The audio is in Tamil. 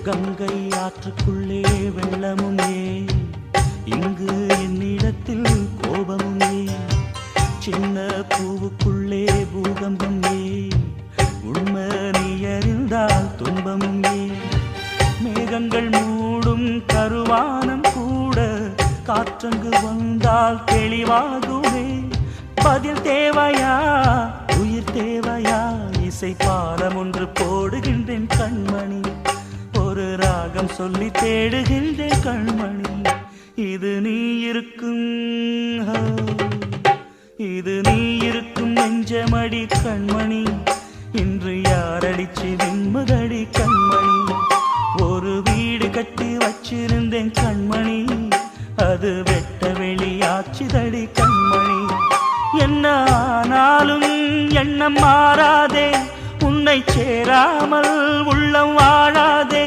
கங்கை ஆற்றுக்குள்ளே வெள்ளமும் ஏன், இங்கு என்னிடத்தில் கோபமும் ஏன், சின்ன பூவுக்குள்ளே பூகம்பம் ஏன், உண்மை நீ அறிந்தால் துன்பமும் ஏன், மேகங்கள் மூடும் கருவானம் கூட காற்றங்கு வந்தால் தெளிவாகுமே, பதில் தேவையா உயிர் தேவையா, இசை பாலம் ஒன்று போடுகின்றேன் கண்மணி, ஒரு ராகம் சொல்லி தேடுகின்றேன் கண்மணி, இது நீ இருக்கும் இது நீ இருக்கும் நெஞ்சமடி கண்மணி, இன்று யாரடிச்சு நிம்மதடி